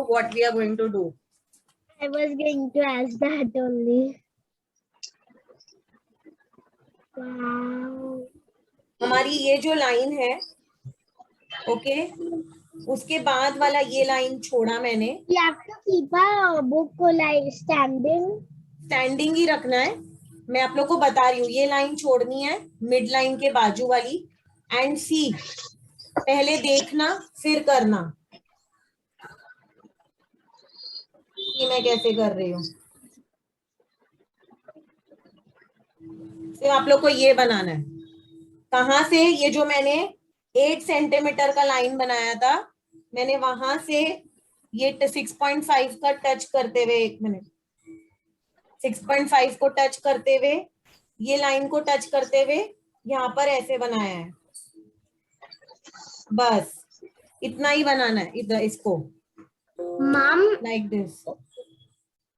what we are going to do. I was going to ask that only. Wow. हमारी ये जो line है, okay, उसके बाद वाला ये लाइन छोड़ा मैंने. You have to keep a book like standing. Standing ही रखना है. मैं आप लोग को बता रही हूँ, ये लाइन छोड़नी है मिड लाइन के बाजू वाली. एंड सी, पहले देखना फिर करना कि मैं कैसे कर रही हूँ. फिर आप लोग को ये बनाना है. कहाँ से? ये जो मैंने 8 सेंटीमीटर का लाइन बनाया था, मैंने वहां से ये 6.5 का टच करते हुए, 1 मिनट, 6.5 को टच करते हुए, ये लाइन को टच करते हुए यहाँ पर ऐसे बनाया है. बस इतना ही बनाना है. इधर इसको Mom, like this.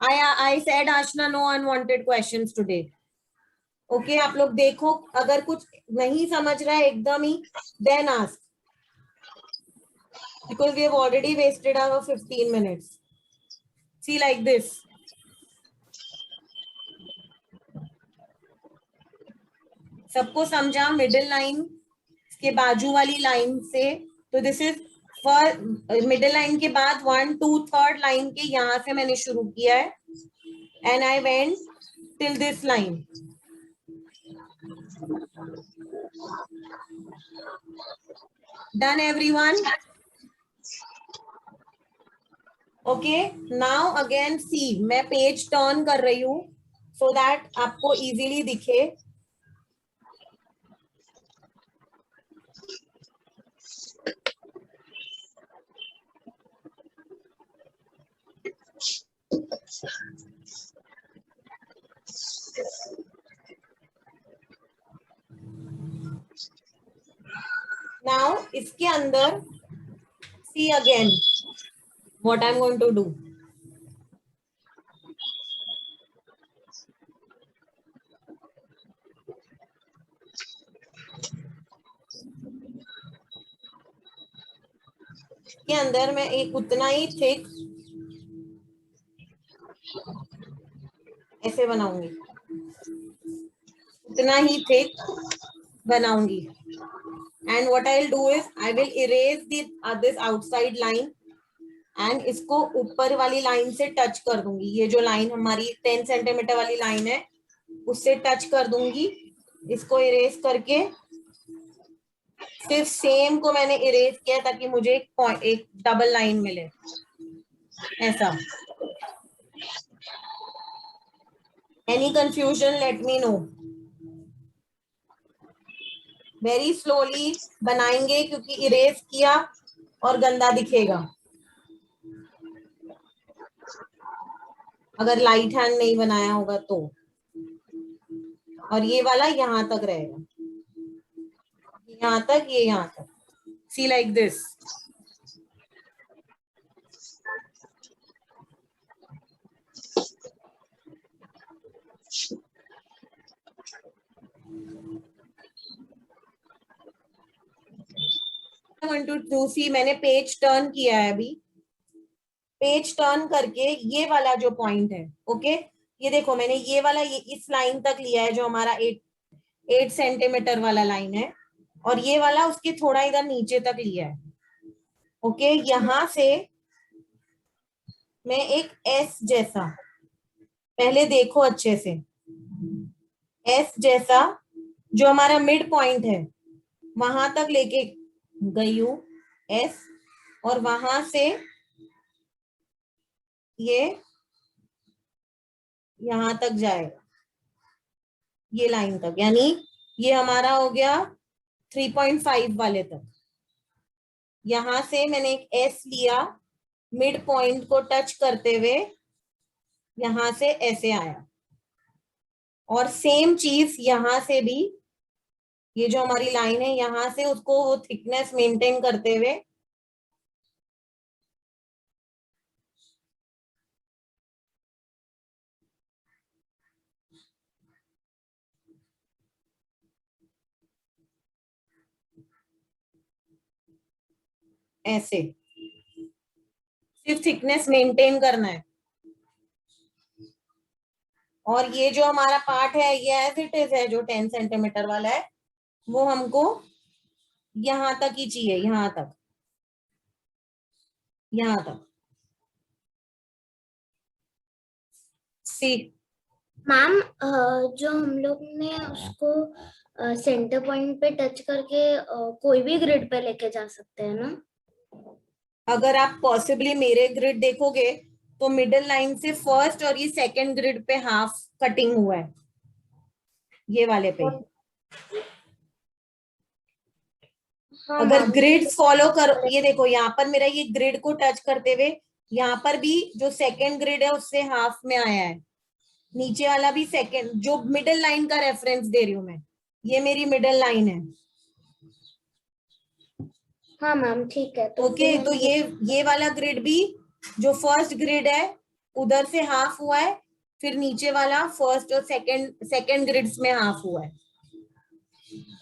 I said Ashna, no unwanted questions today. Okay, आप लोग देखो, अगर कुछ नहीं समझ रहा है एकदम ही, then ask, because we have already wasted our 15 minutes. See, like this. सबको समझा? मिडिल लाइन के बाजू वाली लाइन से, तो this is for middle line के बाद 1 2 3rd लाइन के यहां से मैंने शुरू किया है. And I went till this line. Done everyone? Okay, now again see, मैं पेज टर्न कर रही हूं सो दैट आपको इजीली दिखे. नाउ इसके अंदर see again what I'm going to do. के अंदर मैं एक उतना ही थिक ऐसे बनाऊंगी, उतना ही थिक बनाऊंगी. And what I will do is I will erase this outside line and इसको ऊपर वाली लाइन से टच कर दूंगी. ये जो लाइन हमारी 10 सेंटीमीटर वाली लाइन है, उससे टच कर दूंगी. इसको इरेज करके सिर्फ सेम को मैंने इरेज किया ताकि मुझे एक डबल लाइन मिले. ऐसा. Any confusion? Let me know. Very slowly बनाएंगे क्योंकि इरेज किया और गंदा दिखेगा अगर लाइट हैंड नहीं बनाया होगा तो. और ये वाला यहां तक रहेगा, यहां तक, ये यहां तक. सी लाइक दिस. सी, मैंने पेज टर्न किया है अभी. पेज टर्न करके ये वाला जो पॉइंट है, ओके, ये देखो मैंने ये वाला ये इस लाइन तक लिया है जो हमारा 8 सेंटीमीटर वाला लाइन है, और ये वाला उसके थोड़ा इधर नीचे तक लिया है. ओके, यहां से मैं एक एस जैसा, पहले देखो अच्छे से, एस जैसा जो हमारा मिड पॉइंट है वहां तक लेके गई हूं एस, और वहां से ये यहां तक जाएगा, ये लाइन तक, यानी ये हमारा हो गया 3.5 वाले तक. यहां से मैंने एक एस लिया, मिड पॉइंट को टच करते हुए यहां से ऐसे आया. और सेम चीज यहां से भी, ये जो हमारी लाइन है यहां से उसको वो थिकनेस मेंटेन करते हुए ऐसे. सिर्फ थिकनेस मेंटेन करना है। और ये जो हमारा पार्ट है ये एज इट इज है, जो 10 सेंटीमीटर वाला है वो हमको यहां तक ही चाहिए, यहां तक, यहां तक। सी मैम जो हम लोग ने उसको सेंटर पॉइंट पे टच करके कोई भी ग्रिड पे लेके जा सकते हैं ना? अगर आप पॉसिबली मेरे ग्रिड देखोगे तो मिडिल लाइन से फर्स्ट और ये सेकंड ग्रिड पे हाफ कटिंग हुआ है, ये वाले पे। हाँ अगर मैम। ग्रिड फॉलो करो, ये देखो यहाँ पर मेरा ये ग्रिड को टच करते हुए यहाँ पर भी जो सेकंड ग्रिड है उससे हाफ में आया है, नीचे वाला भी सेकंड, जो मिडिल लाइन का रेफरेंस दे रही हूँ मैं, ये मेरी मिडिल लाइन है। हाँ मैम ठीक है, तो ओके, फिर तो हम ये वाला ग्रिड भी जो फर्स्ट ग्रिड है उधर से हाफ हुआ है, फिर नीचे वाला फर्स्ट और सेकंड ग्रिड्स में हाफ हुआ है।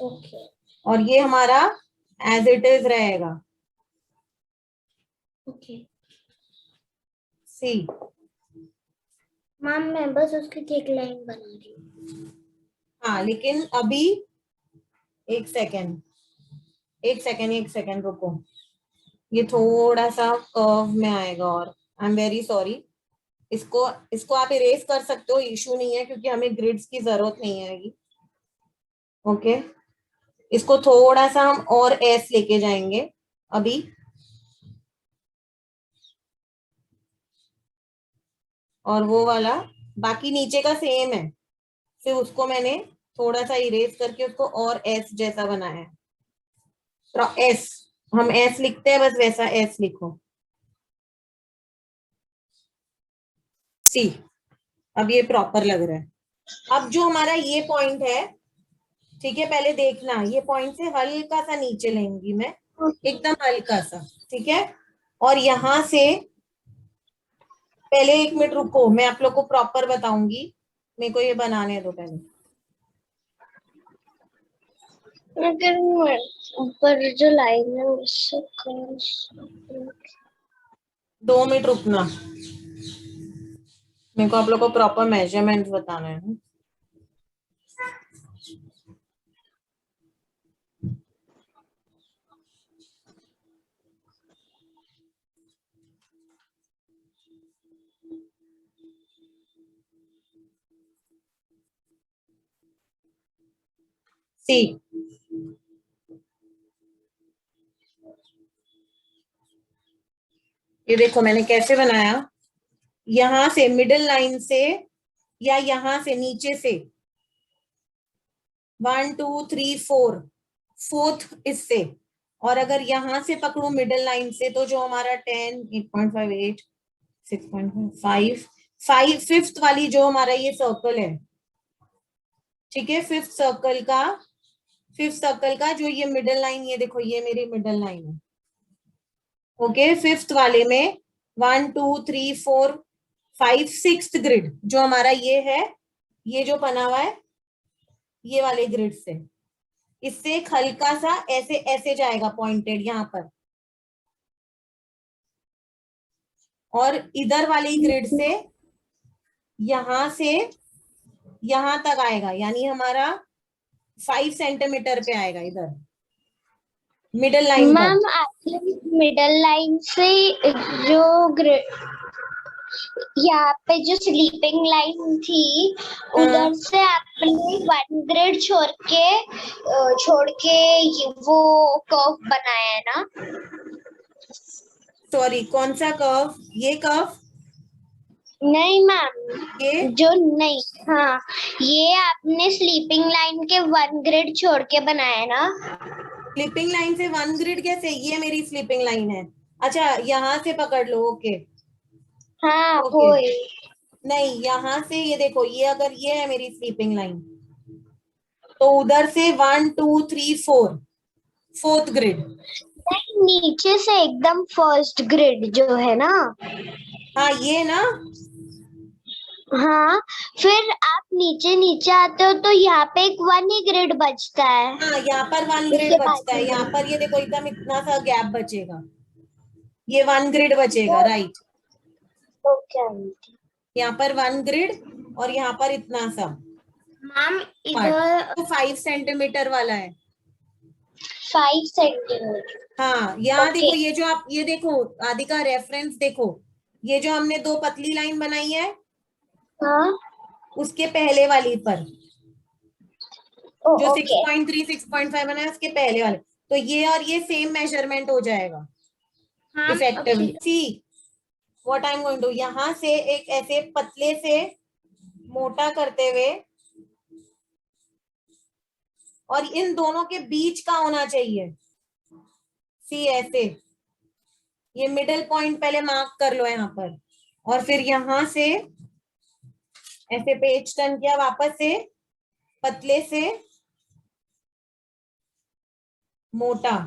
ओके और ये हमारा एज इट इज रहेगा। ओके सी मैम, मैं बस उसकी ठीक लाइन बना रही हूँ। हाँ, लेकिन अभी एक सेकेंड, एक सेकेंड रुको, ये थोड़ा सा कर्व में आएगा और आई एम वेरी सॉरी। इसको इसको आप इरेज कर सकते हो, इशू नहीं है, क्योंकि हमें ग्रिड्स की जरूरत नहीं आएगी। ओके, इसको थोड़ा सा हम और एस लेके जाएंगे अभी। और वो वाला बाकी नीचे का सेम है, सिर्फ उसको मैंने थोड़ा सा इरेज करके उसको और एस जैसा बनाया है। तो एस, हम एस लिखते हैं, बस वैसा एस लिखो। सी, अब ये प्रॉपर लग रहा है। अब जो हमारा ये पॉइंट है, ठीक है, पहले देखना, ये पॉइंट से हल्का सा नीचे लेंगी मैं, एकदम हल्का सा, ठीक है। और यहां से पहले 1 मिनट रुको, मैं आप लोग को प्रॉपर बताऊंगी, मेरे को ये बनाने दो पहले। अगर ऊपर जो लाइन है उससे 2 मिनट रुकना, मेरे को आप लोग को प्रॉपर मेजरमेंट बताना है ना। सी, ये देखो मैंने कैसे बनाया, यहां से मिडिल लाइन से या यहां से नीचे से 1 2 3 4, फोर्थ इससे, और अगर यहां से पकड़ू मिडिल लाइन से तो जो हमारा 10 8.5 8 6.5 5 फिफ्थ वाली जो हमारा ये सर्कल है, ठीक है, फिफ्थ सर्कल का जो ये मिडिल लाइन, ये देखो ये मेरी मिडिल लाइन है। ओके, फिफ्थ वाले में 1 2 3 4 5 सिक्स्थ ग्रिड जो हमारा ये है, ये जो बना हुआ है ये वाले ग्रिड से, इससे एक हल्का सा ऐसे ऐसे जाएगा पॉइंटेड यहाँ पर, और इधर वाली ग्रिड से यहां से यहां तक आएगा, यानी हमारा 5 सेंटीमीटर पे आएगा इधर मिडिल लाइन तक। मैम आपने मिडल लाइन से जो यहाँ पे जो स्लीपिंग लाइन थी उधर से आपने 1 ग्रिड छोड़ के वो कर्व बनाया है ना? सॉरी, कौन सा कर्व? ये कर्व? नहीं मैम, ये जो नहीं, हाँ, ये आपने स्लीपिंग लाइन के 1 ग्रिड छोड़ के बनाया है ना? स्लीपिंग लाइन से 1 ग्रिड कैसे? ये मेरी स्लीपिंग लाइन है। अच्छा, यहां से पकड़ लो। ओके हाँ ओके, वो ही। नहीं यहां से, ये देखो, ये अगर ये है मेरी स्लीपिंग लाइन, तो उधर से 1 2 3 4 फोर्थ ग्रिड। नहीं, नीचे से एकदम फर्स्ट ग्रिड जो है ना? हाँ ये ना, हाँ, फिर आप नीचे नीचे आते हो तो यहाँ पे एक 1 ही ग्रिड बचता है हाँ यहाँ पर 1 ग्रिड उसके बचता है, बाजू यहाँ में। पर ये देखो एकदम इतना सा गैप बचेगा, ये 1 ग्रिड बचेगा, राइट। Okay aunty. यहाँ पर 1 ग्रिड और यहाँ पर इतना सा मैम इधर तो 5 सेंटीमीटर वाला है। 5 सेंटीमीटर। हाँ, यहाँ Okay. देखो, ये जो आप ये देखो आदि का रेफरेंस देखो, ये जो हमने 2 पतली लाइन बनाई है, हाँ उसके पहले वाली पर जो ओके 6.3 6.5 बना है, उसके पहले वाले, तो ये और ये सेम मेजरमेंट हो जाएगा effectively. See what I am going to, यहां से एक ऐसे पतले से मोटा करते हुए, और इन दोनों के बीच का होना चाहिए, सी ऐसे, ये मिडिल पॉइंट पहले मार्क कर लो यहाँ पर, और फिर यहां से ऐसे पेज टर्न किया, वापस से पतले से मोटा,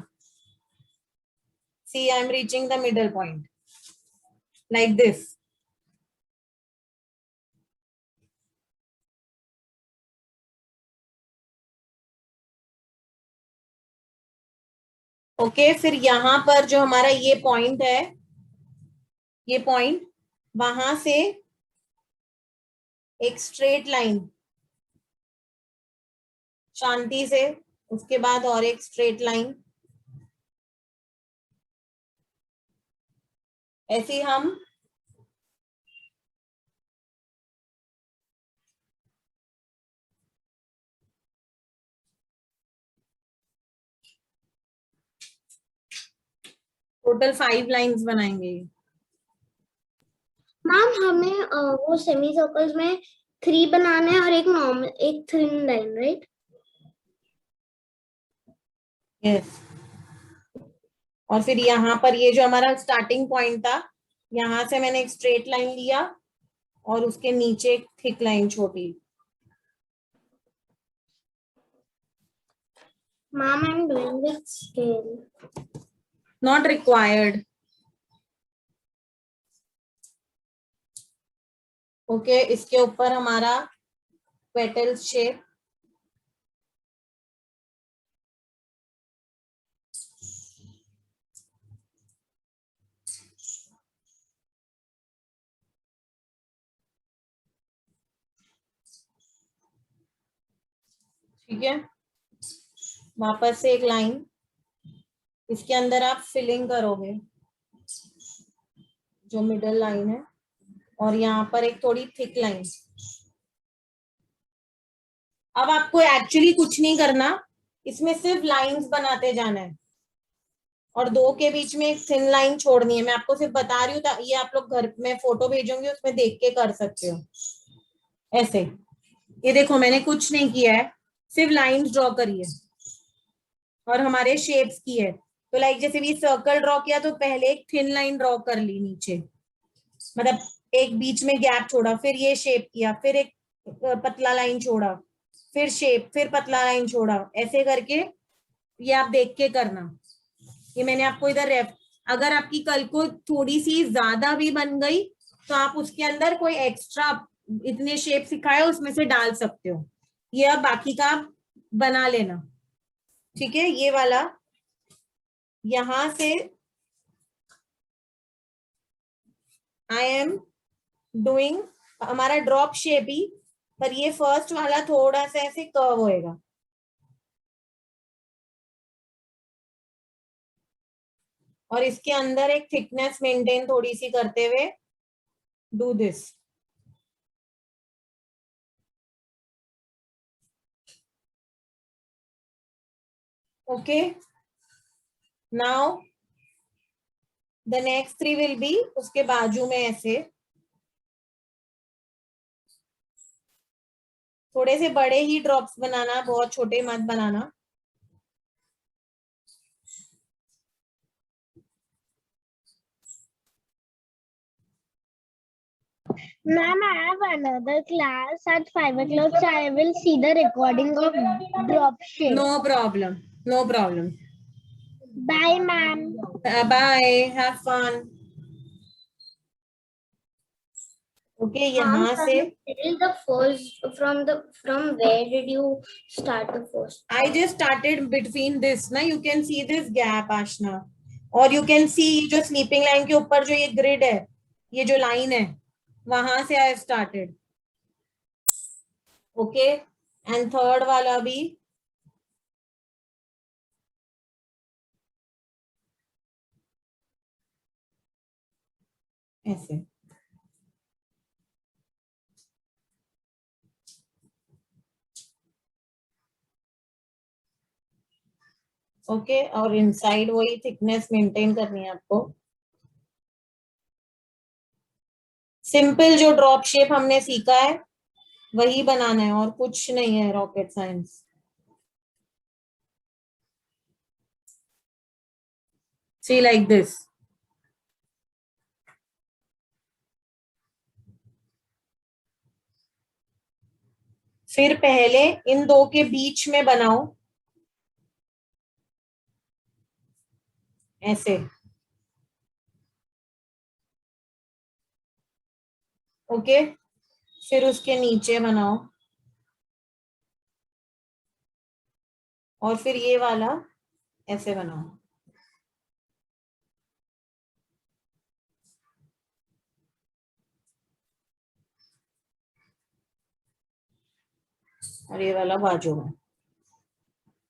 see I am reaching the middle point like this. Okay, फिर यहां पर जो हमारा ये पॉइंट है, ये पॉइंट, वहां से एक स्ट्रेट लाइन शांति से, उसके बाद और एक स्ट्रेट लाइन, ऐसे हम टोटल 5 लाइंस बनाएंगे। मैम हमें वो सेमी सर्कल्स में 3 बनाने हैं और एक नॉर्मल, एक थिन लाइन, राइट? यस। और फिर यहाँ पर ये जो हमारा स्टार्टिंग पॉइंट था, यहाँ से मैंने एक स्ट्रेट लाइन लिया और उसके नीचे एक थिक लाइन छोटी। Ma'am I am doing with scale. Not required. Okay, इसके ऊपर हमारा पेटल शेप, ठीक है। वापस से एक लाइन, इसके अंदर आप फिलिंग करोगे जो मिडल लाइन है, और यहाँ पर एक थोड़ी थिक लाइन। अब आपको एक्चुअली कुछ नहीं करना, इसमें सिर्फ लाइंस बनाते जाना है और 2 के बीच में एक थिन लाइन छोड़नी है। मैं आपको सिर्फ बता रही हूँ, ये आप लोग घर में फोटो भेजूंगी, उसमें देख के कर सकते हो ऐसे। ये देखो, मैंने कुछ नहीं किया है, सिर्फ लाइंस ड्रॉ करी है और हमारे शेप्स की है। तो लाइक जैसे भी सर्कल ड्रॉ किया, तो पहले एक थिन लाइन ड्रॉ कर ली नीचे, मतलब एक बीच में गैप छोड़ा, फिर ये शेप किया, फिर एक पतला लाइन छोड़ा, फिर शेप, फिर पतला लाइन छोड़ा, ऐसे करके। ये आप देख के करना। ये मैंने आपको इधर अगर आपकी कल को थोड़ी सी ज्यादा भी बन गई, तो आप उसके अंदर कोई एक्स्ट्रा इतने शेप सिखाए उसमें से डाल सकते हो। ये अब बाकी का बना लेना, ठीक है। ये वाला यहां से आई एम डूइंग हमारा ड्रॉप शेप ही, पर ये फर्स्ट वाला थोड़ा सा ऐसे कर्व होएगा, और इसके अंदर एक थिकनेस मेंटेन थोड़ी सी करते हुए do this. Okay, now the next 3 will be उसके बाजू में ऐसे थोड़े से बड़े ही ड्रॉप्स बनाना, बहुत छोटे मत बनाना। Ma'am, I have another class at 5 o'clock, so I will see the recording of drop shape. No problem, no problem. Bye, ma'am. Bye, have fun. Okay, यहाँ से The first from where did you start the first? I just started between this. Now you can see this gap, Ashna. और you can see जो sleeping line के ऊपर जो ये grid है, ये जो लाइन है, वहां से I started. Okay, and third वाला भी ऐसे. ओके, और इनसाइड वही थिकनेस मेंटेन करनी है आपको. सिंपल जो ड्रॉप शेप हमने सीखा है वही बनाना है, और कुछ नहीं है rocket science. See like this. फिर पहले इन दो के बीच में बनाओ ऐसे. ओके, फिर उसके नीचे बनाओ, और फिर ये वाला ऐसे बनाओ. और ये वाला बाजू में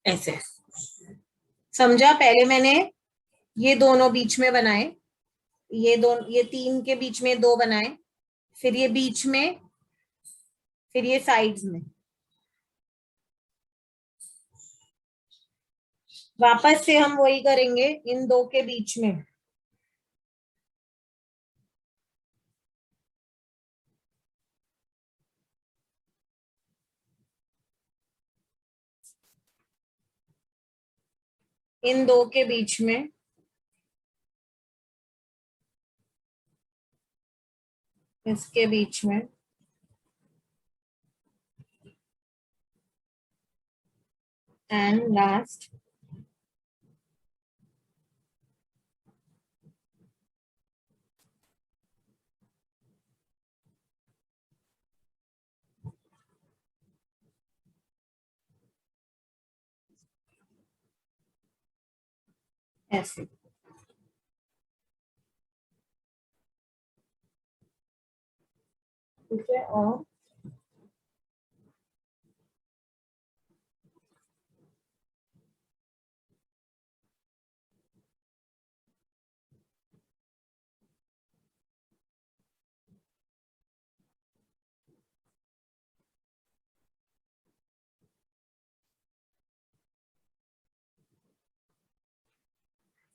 ऐसे. समझा? पहले मैंने ये दोनों बीच में बनाए, ये तीन के बीच में दो बनाए, फिर ये बीच में, फिर ये साइड्स में. वापस से हम वही करेंगे इन दो के बीच में. इन दो के बीच में, इसके बीच में, एंड लास्ट ऐसे. ठीक है, और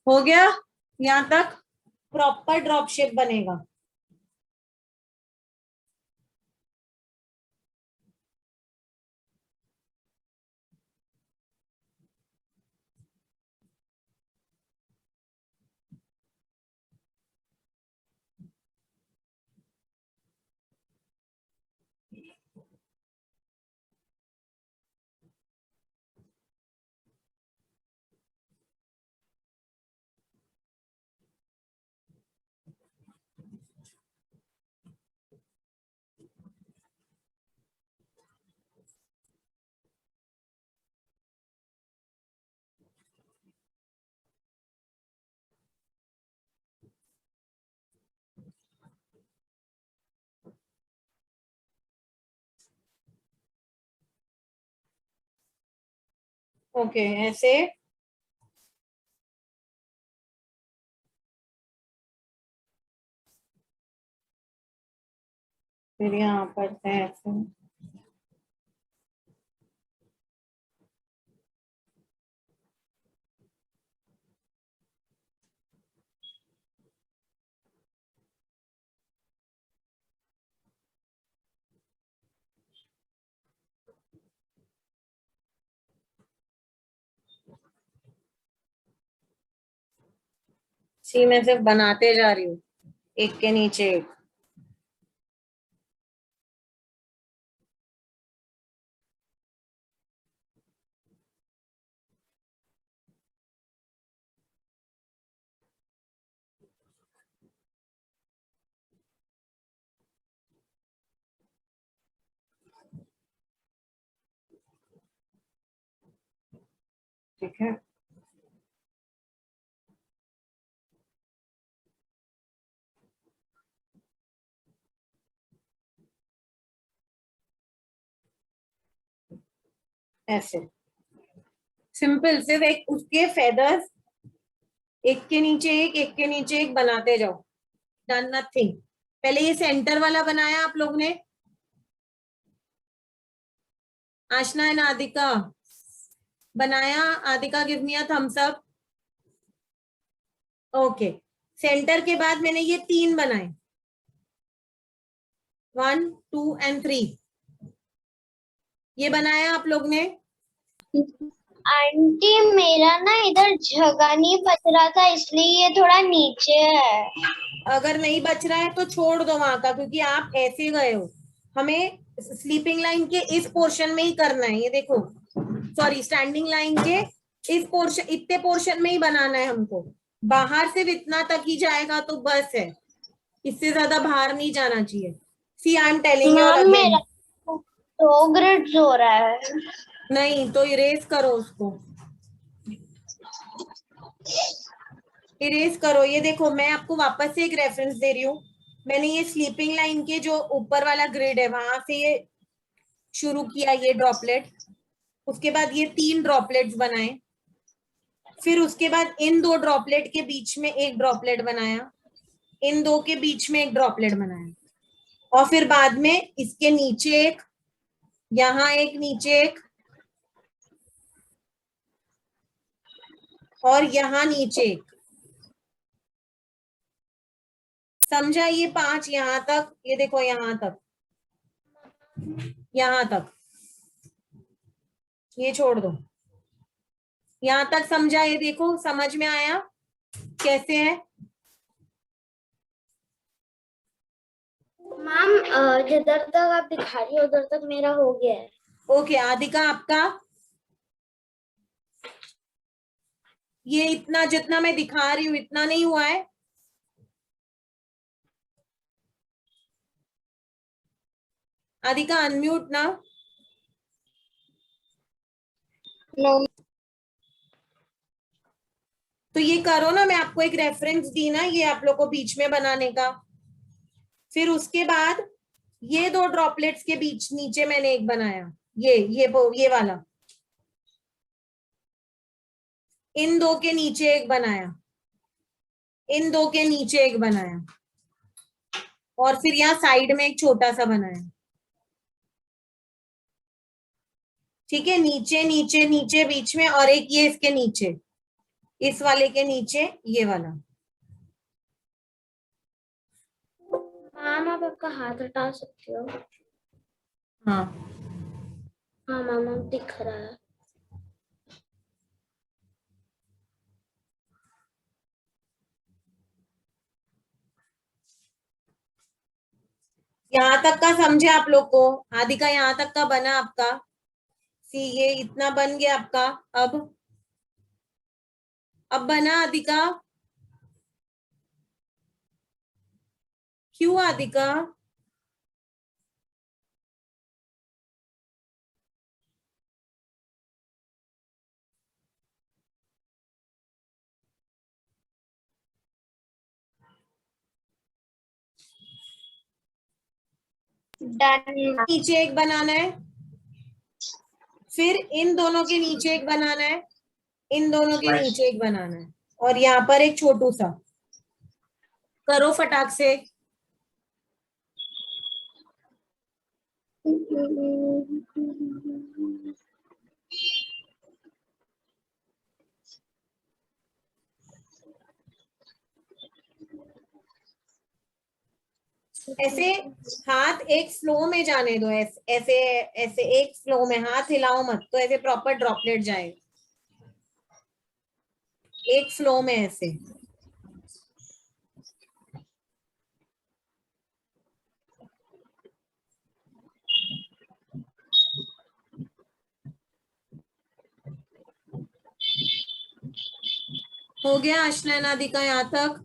हो गया. यहाँ तक प्रॉपर ड्रॉप शेप बनेगा. ओके, ऐसे. फिर यहाँ पर से ऐसे. सी, मैं सिर्फ बनाते जा रही हूँ एक के नीचे एक. ठीक है. ऐसे सिंपल, सिर्फ एक उसके फेदर्स एक के नीचे एक के नीचे एक बनाते जाओ, डन, नथिंग। पहले ये सेंटर वाला बनाया आप लोग ने, आशना एंड आदिका बनाया? आदिका give me a thumbs up. Okay, centre के बाद मैंने ये 3 बनाए, 1 2 एंड 3, ये बनाया आप लोग ने? आंटी मेरा ना इधर जगह नहीं बच रहा था, इसलिए ये थोड़ा नीचे है। अगर नहीं बच रहा है तो छोड़ दो वहां का, क्योंकि आप ऐसे गए हो। हमें स्लीपिंग लाइन के इस पोर्शन में ही करना है, ये देखो, सॉरी, स्टैंडिंग लाइन के इस पोर्शन, इतने पोर्शन में ही बनाना है हमको। बाहर सिर्फ इतना तक ही जाएगा तो बस है, इससे ज्यादा बाहर नहीं जाना चाहिए। See I am telling you all ma'am again. मेरा 2 ग्रिड्स हो रहा है। नहीं तो इरेज करो उसको, इरेज करो। ये देखो, मैं आपको वापस से एक रेफरेंस दे रही हूँ। मैंने ये स्लीपिंग लाइन के जो ऊपर वाला ग्रिड है वहां से ये शुरू किया, ये ड्रॉपलेट, उसके बाद ये 3 ड्रॉपलेट्स बनाए, फिर उसके बाद इन 2 ड्रॉपलेट के बीच में एक ड्रॉपलेट बनाया, इन 2 के बीच में एक ड्रॉपलेट बनाया, और फिर बाद में इसके नीचे एक, यहाँ एक, नीचे एक, और यहाँ नीचे एक। समझा? ये 5 यहाँ तक, ये देखो यहाँ तक, यहाँ तक, ये छोड़ दो, यहाँ तक समझा? ये देखो, समझ में आया कैसे है? मैम जिधर तक आप दिखा रही हो उधर तक मेरा हो गया है। ओके, आदिका आपका? ये इतना जितना मैं दिखा रही हूँ इतना नहीं हुआ है? आदिका अनम्यूट ना। नो। तो ये करो ना, मैं आपको एक रेफरेंस दी ना ये आप लोग को बीच में बनाने का। फिर उसके बाद ये 2 ड्रॉपलेट्स के बीच नीचे मैंने एक बनाया, ये वाला, इन 2 के नीचे एक बनाया, इन 2 के नीचे एक बनाया, और फिर यहाँ साइड में एक छोटा सा बनाया। ठीक है, नीचे नीचे नीचे बीच में, और एक ये इसके नीचे, इस वाले के नीचे ये वाला। मैम आप आपका हाथ हटा सकती हो। हाँ, हाँ मैम अब दिख रहा है। यहाँ तक का समझे आप लोग को? आदि का यहाँ तक का बना आपका? सी, ये इतना बन गया आपका। अब बना आदि का? क्यों आदि का? डन। नीचे एक बनाना है, फिर इन दोनों के नीचे एक बनाना है, इन दोनों के नीचे एक बनाना है, और यहाँ पर एक छोटू सा। करो फटाक से। ऐसे हाथ एक फ्लो में जाने दो, ऐसे ऐसे एक फ्लो में, हाथ हिलाओ मत, तो ऐसे प्रॉपर ड्रॉपलेट जाए एक फ्लो में ऐसे। हो गया आशना नादि का यहाँ तक?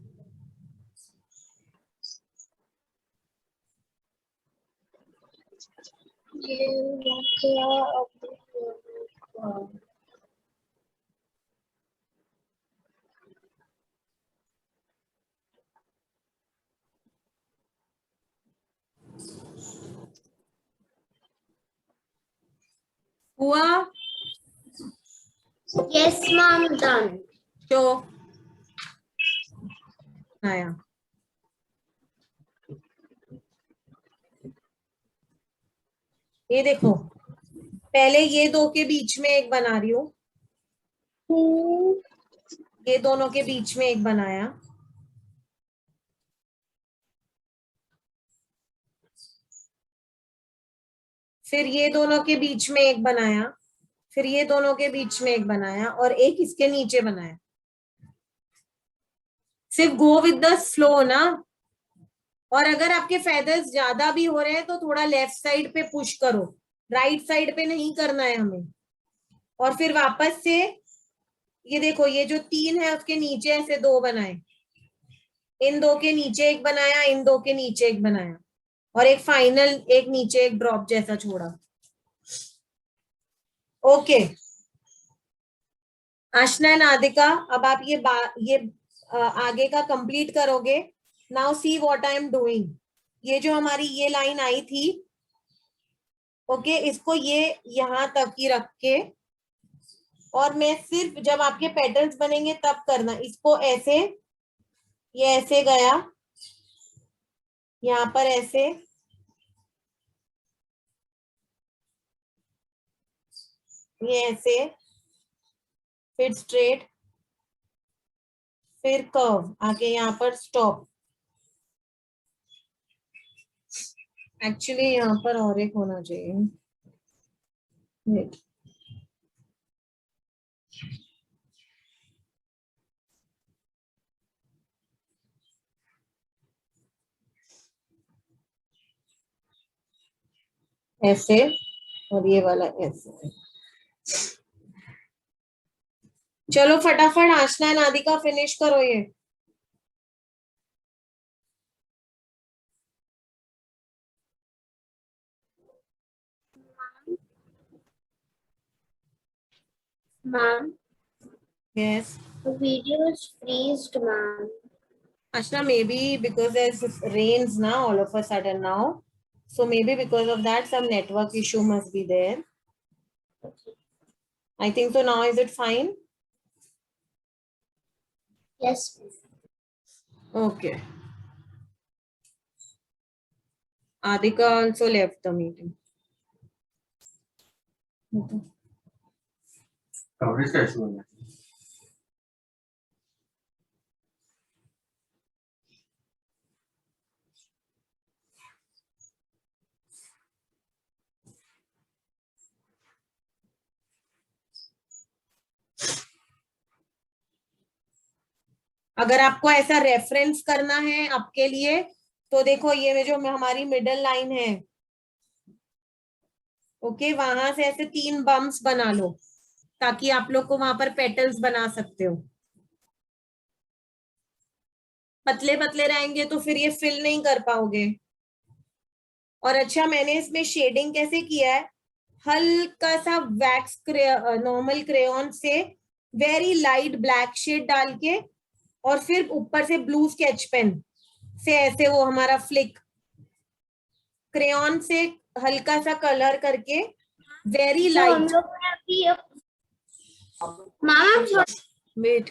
हुआ? Yes, ma'am, done. शो आया। ये देखो, पहले ये दो के बीच में एक बना रही हूँ, ये दोनों के बीच में एक बनाया, फिर ये दोनों के बीच में एक बनाया, फिर ये दोनों के बीच में एक बनाया, और एक इसके नीचे बनाया। सिर्फ गो विद द फ्लो ना। और अगर आपके फेदर्स ज्यादा भी हो रहे हैं तो थोड़ा लेफ्ट साइड पे पुश करो, राइट साइड पे नहीं करना है हमें। और फिर वापस से ये देखो, ये जो 3 है उसके नीचे ऐसे 2 बनाए, इन 2 के नीचे एक बनाया, इन 2 के नीचे एक बनाया, और एक फाइनल एक नीचे एक ड्रॉप जैसा छोड़ा। ओके आशना एंड आदिका, अब आप ये आगे का कंप्लीट करोगे। Now see what I am doing. ये जो हमारी ये लाइन आई थी, ओके, इसको ये यहां तक ही रख के, और मैं सिर्फ जब आपके पेटल्स बनेंगे तब करना, इसको ऐसे, ये ऐसे गया, यहाँ पर ऐसे, ये ऐसे, फिर स्ट्रेट, फिर कर्व, आके यहाँ पर स्टॉप। एक्चुअली यहाँ पर और एक होना चाहिए। वेट, ऐसे, और ये वाला ऐसे। चलो फटाफट आशना एंड आदिका फिनिश करो ये। Ma'am, Yes. the video is freezed, ma'am. Ashna, maybe because there's rains now all of a sudden now. So maybe because of that some network issue must be there. I think so. Now is it fine? Yes. Okay. Adhika also left the meeting. Coverage का issue है। अगर आपको ऐसा reference करना है आपके लिए, तो देखो ये जो हमारी मिडल लाइन है, ओके, वहां से ऐसे 3 बम्प्स बना लो ताकि आप लोग को वहां पर पेटल्स बना सकते हो। पतले पतले रहेंगे तो फिर ये फिल नहीं कर पाओगे। और अच्छा, मैंने इसमें शेडिंग कैसे किया है, हल्का सा वैक्स नॉर्मल क्रेयॉन से वेरी लाइट ब्लैक शेड डाल के, और फिर ऊपर से ब्लू स्केच पेन से ऐसे वो हमारा फ्लिक क्रेयॉन से हल्का सा कलर करके वेरी तो हम लाइट। लोग ने अभी मैम वेट,